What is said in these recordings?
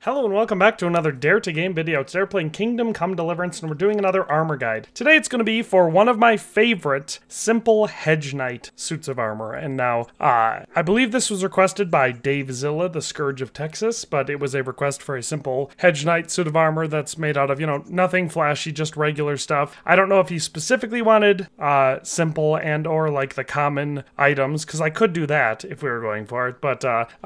Hello and welcome back to another Dare to Game video. Today we're playing Kingdom Come Deliverance and we're doing another armor guide. Today it's going to be for one of my favorite simple Hedge Knight suits of armor. And now, I believe this was requested by Dave Zilla, the Scourge of Texas, but it was a request for a simple Hedge Knight suit of armor that's made out of, nothing flashy, just regular stuff. I don't know if he specifically wanted simple and or like the common items, because I could do that if we were going for it. But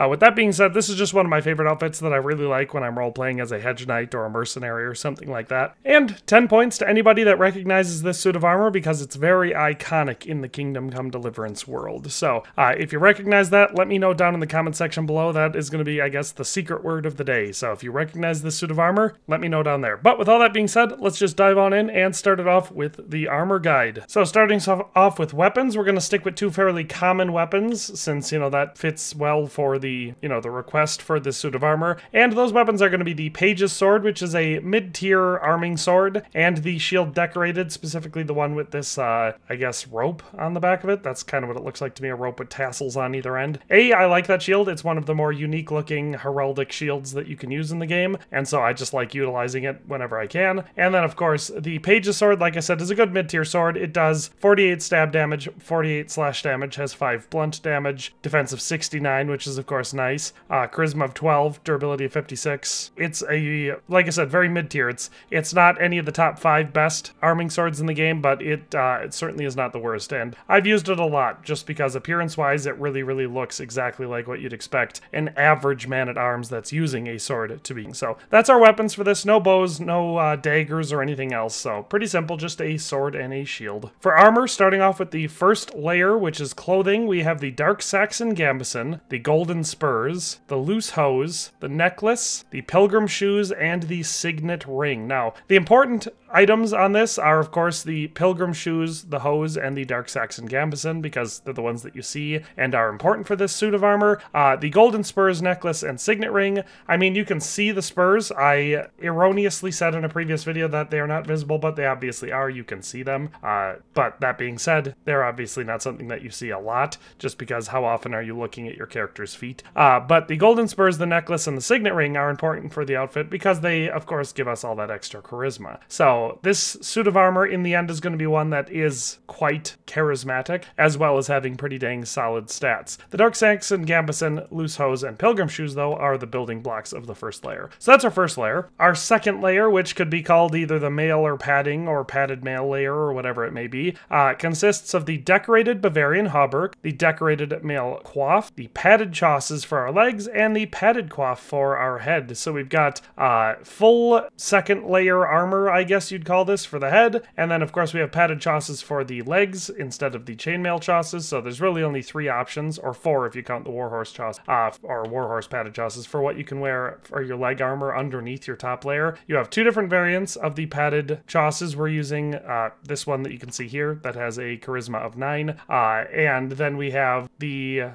with that being said, this is just one of my favorite outfits that I really like when I'm role-playing as a Hedge Knight or a mercenary or something like that. And 10 points to anybody that recognizes this suit of armor because it's very iconic in the Kingdom Come Deliverance world. So if you recognize that, let me know down in the comment section below. That is going to be, I guess, the secret word of the day. So if you recognize this suit of armor, let me know down there. But with all that being said, let's just dive on in and start it off with the armor guide. So starting off with weapons, we're going to stick with two fairly common weapons since, that fits well for the, the request for this suit of armor. And those weapons are going to be the Page's Sword, which is a mid-tier arming sword, and the Shield Decorated, specifically the one with this, I guess, rope on the back of it. That's kind of what it looks like to me, a rope with tassels on either end. I like that shield. It's one of the more unique-looking heraldic shields that you can use in the game, and so I just like utilizing it whenever I can. And then, of course, the Page's Sword, like I said, is a good mid-tier sword. It does 48 stab damage, 48 slash damage, has 5 blunt damage, defense of 69, which is, of course, nice, charisma of 12, durability of 56. It's a, like I said, very mid-tier. It's not any of the top 5 best arming swords in the game, but it certainly is not the worst. And I've used it a lot just because appearance-wise, it really looks exactly like what you'd expect an average man-at-arms that's using a sword to be. So that's our weapons for this. No bows, no daggers or anything else. So pretty simple, just a sword and a shield. For armor, starting off with the first layer, which is clothing, we have the Dark Saxon Gambeson, the Golden Spurs, the Loose Hose, the Necklace, the Pilgrim Shoes, and the Signet Ring. Now, the important items on this are, of course, the Pilgrim Shoes, the Hose, and the Dark Saxon Gambeson, because they're the ones that you see and are important for this suit of armor. The Golden Spurs, Necklace, and Signet Ring, I mean, you can see the spurs. I erroneously said in a previous video that they are not visible, but they obviously are. You can see them. But that being said, they're obviously not something that you see a lot, just because how often are you looking at your character's feet? But the Golden Spurs, the Necklace, and the Signet Ring are important for the outfit because they, of course, give us all that extra charisma. So this suit of armor in the end is going to be one that is quite charismatic, as well as having pretty dang solid stats. The Dark Saxon Gambeson, Loose Hose, and Pilgrim Shoes, though, are the building blocks of the first layer. So that's our first layer. Our second layer, which could be called either the mail or padding or padded mail layer or whatever it may be, consists of the decorated Bavarian hauberk, the decorated mail coif, the padded chausses for our legs, and the padded coif for our head. So we've got full second layer armor, I guess you'd call this, for the head, and then of course we have padded chausses for the legs instead of the chainmail chausses. So there's really only 3 options, or 4 if you count the warhorse chauss or warhorse padded chausses for what you can wear for your leg armor underneath your top layer. You have 2 different variants of the padded chausses. We're using this one that you can see here that has a charisma of 9, and then we have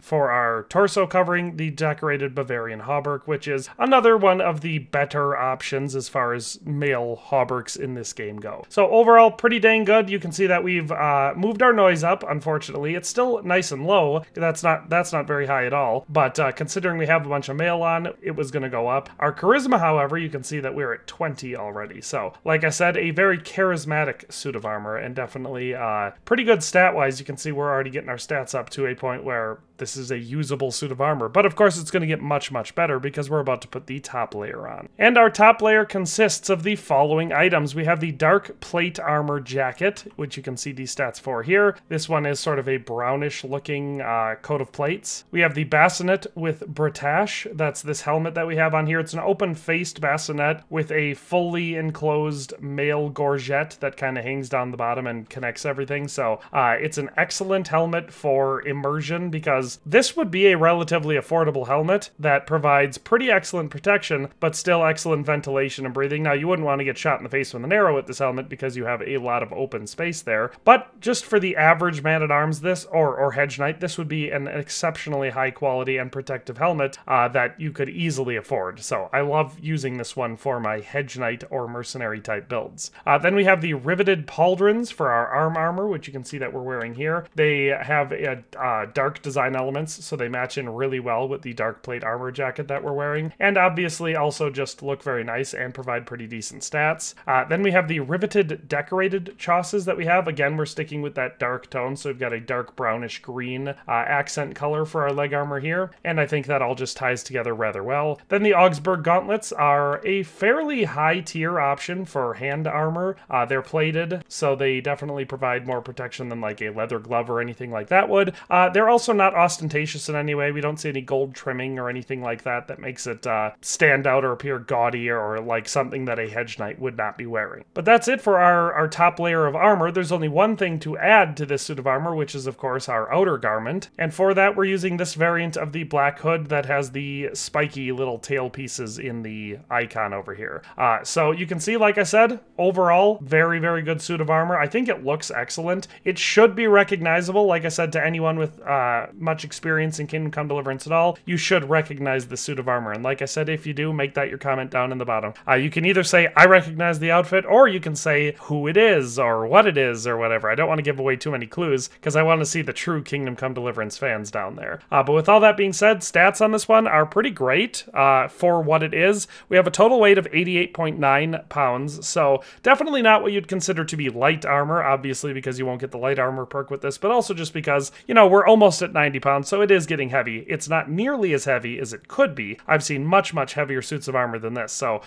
for our torso covering, the decorated Bavarian hauberk, which is another one of the better options as far as male hauberks in this game go. So overall, pretty dang good. You can see that we've moved our noise up. Unfortunately, it's still nice and low. That's not very high at all. But considering we have a bunch of mail on, it was going to go up. Our charisma, however, you can see that we're at 20 already. So, like I said, a very charismatic suit of armor, and definitely pretty good stat-wise. You can see we're already getting our stats up to a point where this is a usable suit of armor. But of course, it's going to get much better because we're about to put the top layer on. And our top layer consists of the following items. We have the Dark Plate Armor Jacket, which you can see these stats for here. This one is sort of a brownish looking coat of plates. We have the Bassinet with Bretache. That's this helmet that we have on here. It's an open-faced bassinet with a fully enclosed mail gorget that kind of hangs down the bottom and connects everything. So it's an excellent helmet for immersion because this would be a relatively affordable helmet that provides pretty excellent protection, but still excellent ventilation and breathing. Now, you wouldn't want to get shot in the face with an narrow with this helmet because you have a lot of open space there. But just for the average man-at-arms, this, or Hedge Knight, this would be an exceptionally high quality and protective helmet that you could easily afford. So I love using this one for my Hedge Knight or mercenary type builds. Then we have the riveted pauldrons for our armor, which you can see that we're wearing here. They have dark design elements, so they match in really well with the dark plate armor jacket that we're wearing, and obviously also just look very nice and provide pretty decent stats. Then we have the riveted decorated chausses that we have. Again, we're sticking with that dark tone, so we've got a dark brownish green accent color for our leg armor here, and I think that all just ties together rather well. Then the Augsburg gauntlets are a fairly high tier option for hand armor. They're plated, so they definitely provide more protection than like a leather glove or anything like that would. They're also not ostentatious in any way. We don't see any gold trimming or anything like that that makes it stand out or appear gaudy or like something that a Hedge Knight would not be wearing. But that's it for our top layer of armor. There's only one thing to add to this suit of armor, which is of course our outer garment. And for that, we're using this variant of the black hood that has the spiky little tail pieces in the icon over here. So you can see, like I said, overall, very, very good suit of armor. I think it looks excellent. It should be recognizable, like I said, to anyone with much experience in Kingdom Come Deliverance at all. You should recognize the suit of armor. And like I said, if you do, make that your comment down in the bottom. You can either say, I recognize the outfit, or you can say who it is, or what it is, or whatever. I don't want to give away too many clues, because I want to see the true Kingdom Come Deliverance fans down there. But with all that being said, stats on this one are pretty great for what it is. We have a total weight of 88.9 pounds, so definitely not what you'd consider to be light armor, obviously because you won't get the light armor perk with this, but also just because, you know, we're almost at 90 pounds, so it is getting heavy. It's not nearly as heavy as it could be. I've seen much, much heavier suits of armor than this, so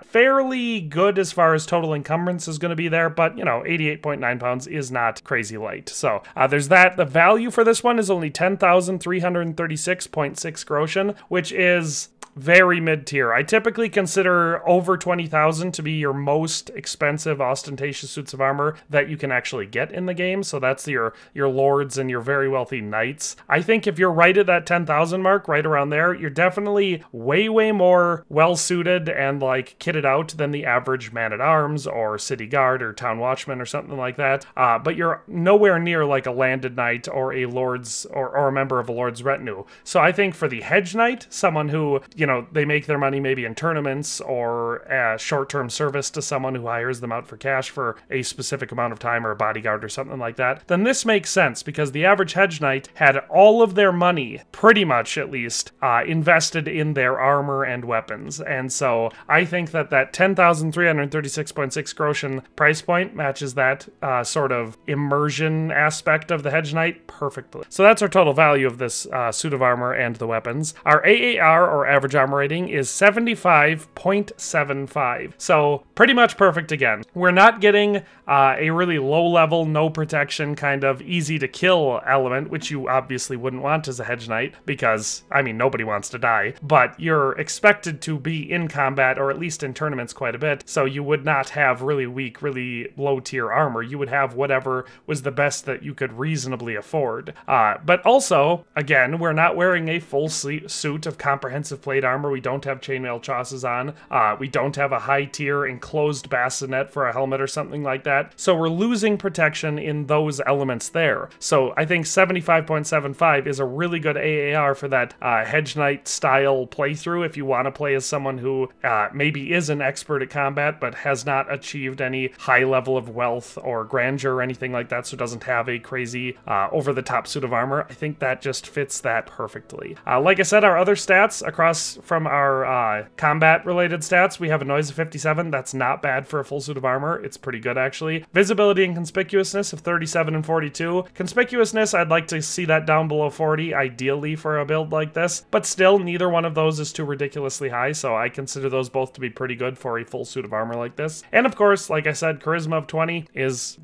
fairly good as far as total encumbrance is going to be there, but, you know, 88.9 pounds is not crazy light. So there's that. The value for this one is only 10,336.6 groschen, which is very mid-tier. I typically consider over 20,000 to be your most expensive ostentatious suits of armor that you can actually get in the game. So that's your lords and your very wealthy knights. I think if you're right at that 10,000 mark, right around there, you're definitely way, way more well-suited and like kitted out than the average man-at-arms or city guard or town watchman or something like that. But you're nowhere near like a landed knight or a lord's or a member of a lord's retinue. So I think for the Hedge Knight, someone who, you know, they make their money maybe in tournaments or a short-term service to someone who hires them out for cash for a specific amount of time or a bodyguard or something like that, then this makes sense because the average Hedge Knight had all of their money, pretty much at least, invested in their armor and weapons. And so I think that that 10,336.6 groschen price point matches that sort of immersion aspect of the Hedge Knight perfectly. So that's our total value of this suit of armor and the weapons. Our AAR, or average armor rating, is 75.75. So pretty much perfect again. We're not getting a really low level, no protection kind of easy to kill element, which you obviously wouldn't want as a Hedge Knight because, I mean, nobody wants to die, but you're expected to be in combat or at least in tournaments quite a bit. So you would not have really weak, really low tier armor. You would have whatever was the best that you could reasonably afford. But also, again, we're not wearing a full suit of comprehensive plate armor. We don't have chainmail chausses on. We don't have a high tier enclosed bassinet for a helmet or something like that. So we're losing protection in those elements there. So I think 75.75 is a really good AAR for that Hedge Knight style playthrough if you want to play as someone who maybe is an expert at combat but has not achieved any high level of wealth or grandeur or anything like that, so doesn't have a crazy over-the-top suit of armor. I think that just fits that perfectly. Like I said, our other stats across from our combat-related stats, we have a noise of 57. That's not bad for a full suit of armor. It's pretty good, actually. Visibility and conspicuousness of 37 and 42. Conspicuousness, I'd like to see that down below 40, ideally for a build like this, but still, neither one of those is too ridiculously high, so I consider those both to be pretty good for a full suit of armor like this. And of course, like I said, charisma of 20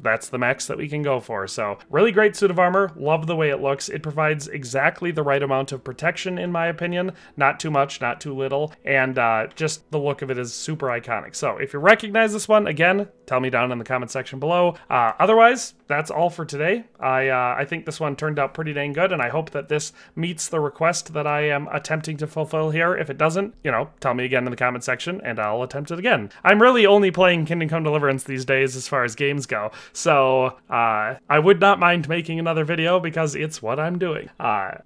that's the max that we can go for. So really great suit of armor. Love the way it looks. It provides exactly the right amount of protection, in my opinion. Not too much, not too little, and just the look of it is super iconic. So if you recognize this one, again, tell me down in the comment section below. Otherwise, that's all for today. I think this one turned out pretty dang good, and I hope that this meets the request that I am attempting to fulfill here. If it doesn't, you know, tell me again in the comment section, and I'll attempt it again. I'm really only playing Kingdom Come Deliverance these days as far as games go, so I would not mind making another video because it's what I'm doing.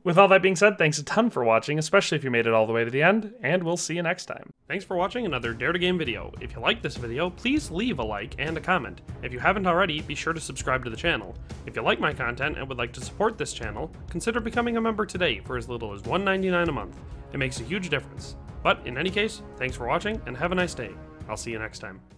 With all that being said, thanks a ton for watching, especially if you made it all the way to the end, and we'll see you next time. Thanks for watching another Dare to Game video. If you liked this video, please leave a like and a comment. If you haven't already, be sure to subscribe to the channel. If you like my content and would like to support this channel, consider becoming a member today for as little as $1.99 a month. It makes a huge difference. But in any case, thanks for watching and have a nice day. I'll see you next time.